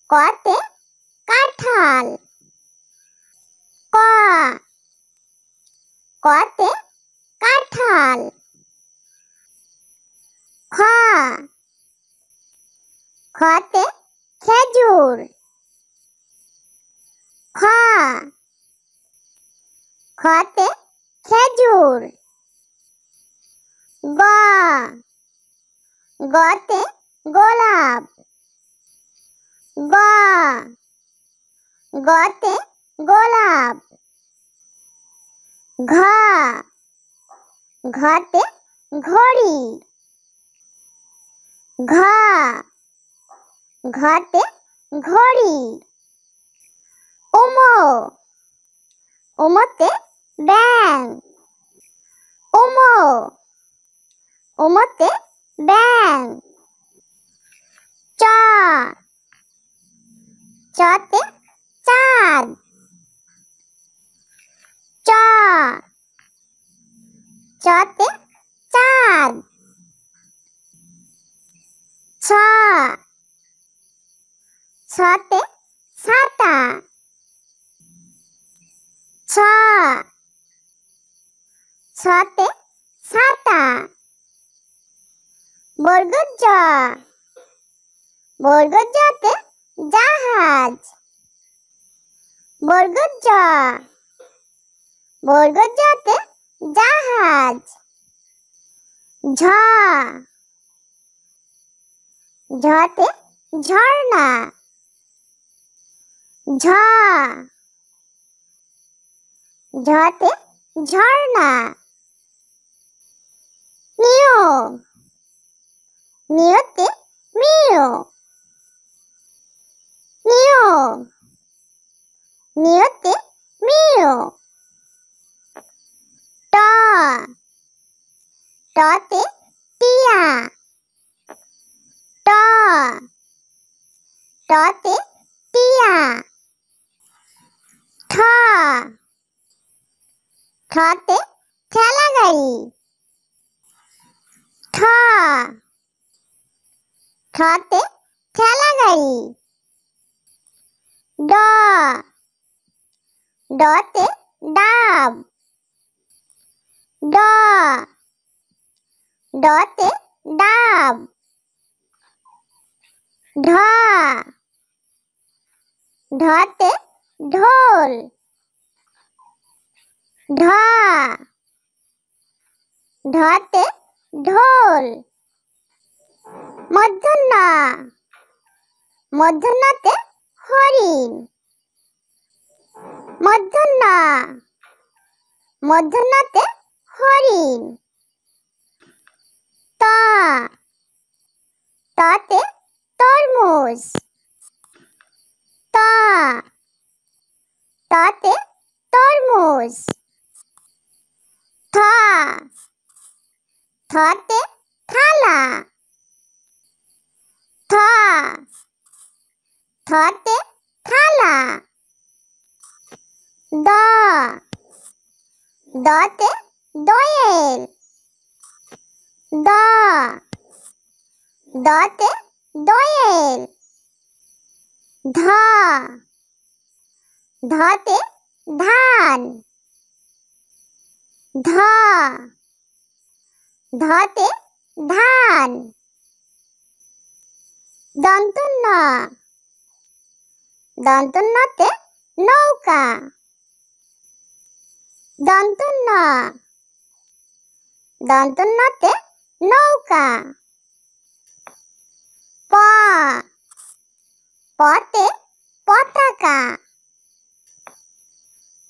কতে কাঁঠাল। ক কতে কাঁঠাল। খ খতে খেজুর। খ খতে খেজুর। গ গতে গোলাপ। গ গতে গোলাপ। ঘ ঘতে ঘড়ি। ঘ ঘতে ঘড়ি। উম উমতে ব্যাঙ। উম উমতে ব্যাঙ। চ চতে চাঁদ। চ চতে চাঁদ। ছ ছতে ছাতা। ছ ছতে ছাতা। বর্গজ জ বর্গজ জতে জাহাজ। বর্গজ জ বর্গজ জতে জাহাজ। ঝ ঝতে ঝর্ণা। ঝ ঝতে ঝর্ণা। নিয় নিয়তে মেয়। নিয় নিয়তে মেয়। ট টতে টিয়া। ট টতে টিয়া। ঠ ঠতে ঠেলা গাড়ি। ঠ ঠতে ঠেলা গাড়ি। ড ডতে ডাব। ড ডতে ডাব। ঢ ঢতে ঢোল। ঢ ঢতে ঢোল। মূর্ধন্য মূর্ধন্যতে হরিণ। মূর্ধন্য মূর্ধন্যতে হরিণ। ত ততে তরমুজ। ত ততে তরমুজ। থ থতে থালা। থ থতে থালা। দ দতে দোয়েল। দ দতে দোয়েল। ধ ধতে ধান। ধ ধতে ধান। দন্তন্য দন্তন্যতে নৌকা। দন্তন্য দন্তন্যতে নৌকা। প পতে পতাকা।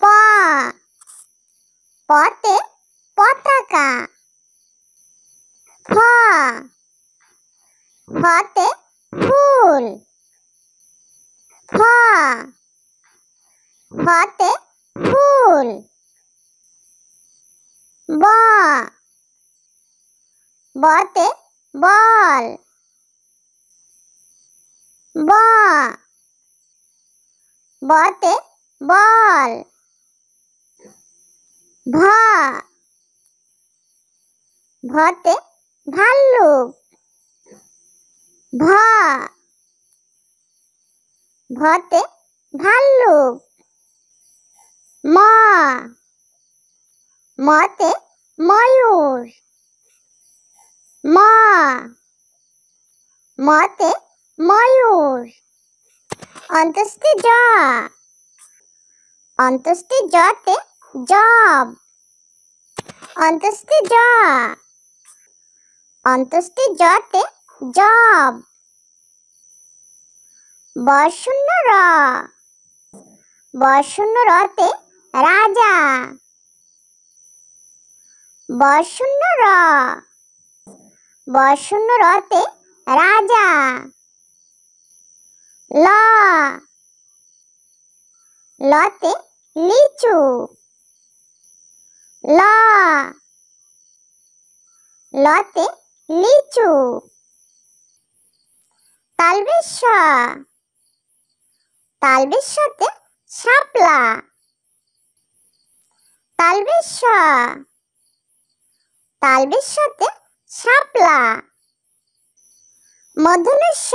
প পতে পতাকা। ফ ফতে ফুল। ফ ফতে ফুল। ব বতে বল। ব বতে বল। ভ ভতে ভাল্লুক। ভ ভতে ভাল্লুক। ম মতে ময়ূর। ম মতে ময়ূর। অন্তস্থে জ অন্তস্থে জতে জব। অন্তস্থে জ অন্তস্থে জতে জব। বশূন্য র বশূন্য রতে রাজা। বশূন্য র বশূন্য রতে রাজা। ল লতে লিচু। ল লতে লিচু। তালবেশ তালবেশতে শাপলা। তালবেশ তালবেশতে শাপলা। মূর্ধন্য ষ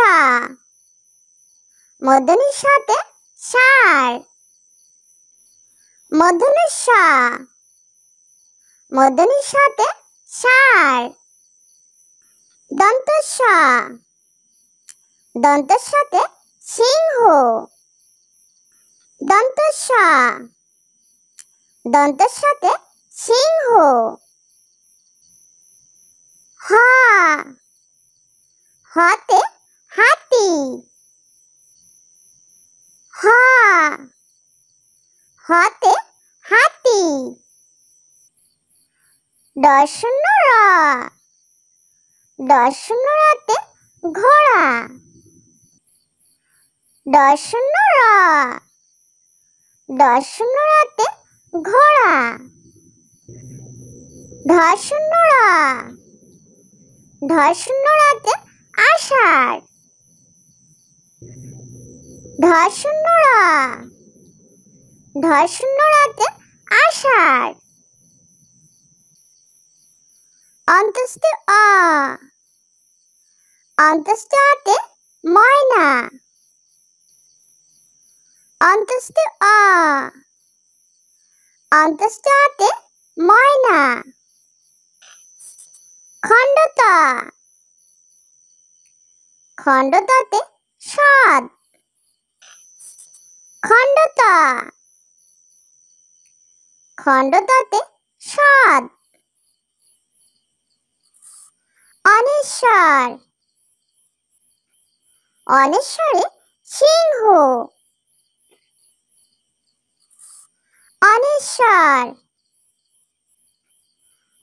মূর্ধন্য ষতে ষাঁড়। মূর্ধন্য ষ মূর্ধন্য ষতে ষাঁড়। দন্ত স দন্ত সতে সিংহ। দন্ত স দন্ত সতে সিংহ। হ হতে হাতি। হ হতে হাতি। দশূন্য র দশূন্য রতে ঘোড়া। দশূন্য র দশূন্য রতে ঘোড়া। ধশূন্য র ধশূন্য রতে আষাঢ়। ধশূন্য র ধশূন্য রতে আষাঢ়। অন্তস্থে অ অন্তস্থে অতে ময়না। অন্তস্থে অ অন্তস্থে অতে ময়না। খণ্ডত খণ্ডততে সৎ। খণ্ডত খণ্ডততে সৎ। অনেশ্বর অনেশ্বরে সিংহ। অনেশ্বর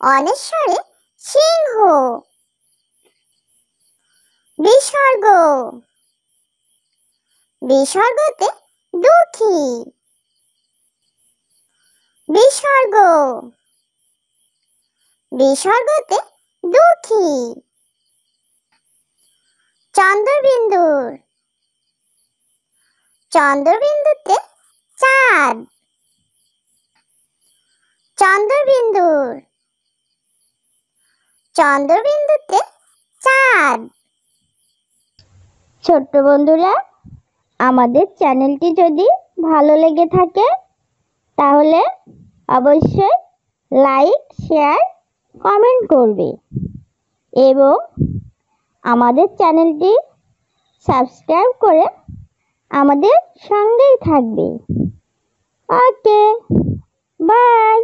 অনেশ্বরে সিংহ। বিসর্গ বিসর্গতে দুঃখী। বিসর্গ বিসর্গতে দুঃখী। চন্দ্রবিন্দুর চন্দ্রবিন্দুতে চাঁদ। চন্দ্রবিন্দুর চন্দ্রবিন্দুতে চাঁদ। ছোট্ট বন্ধুরা, আমাদের চ্যানেলটি যদি ভালো লেগে থাকে তাহলে অবশ্যই লাইক, শেয়ার, কমেন্ট করবে এবং আমাদের চ্যানেলটি সাবস্ক্রাইব করে আমাদের সঙ্গেই থাকবে। ওকে, বাই।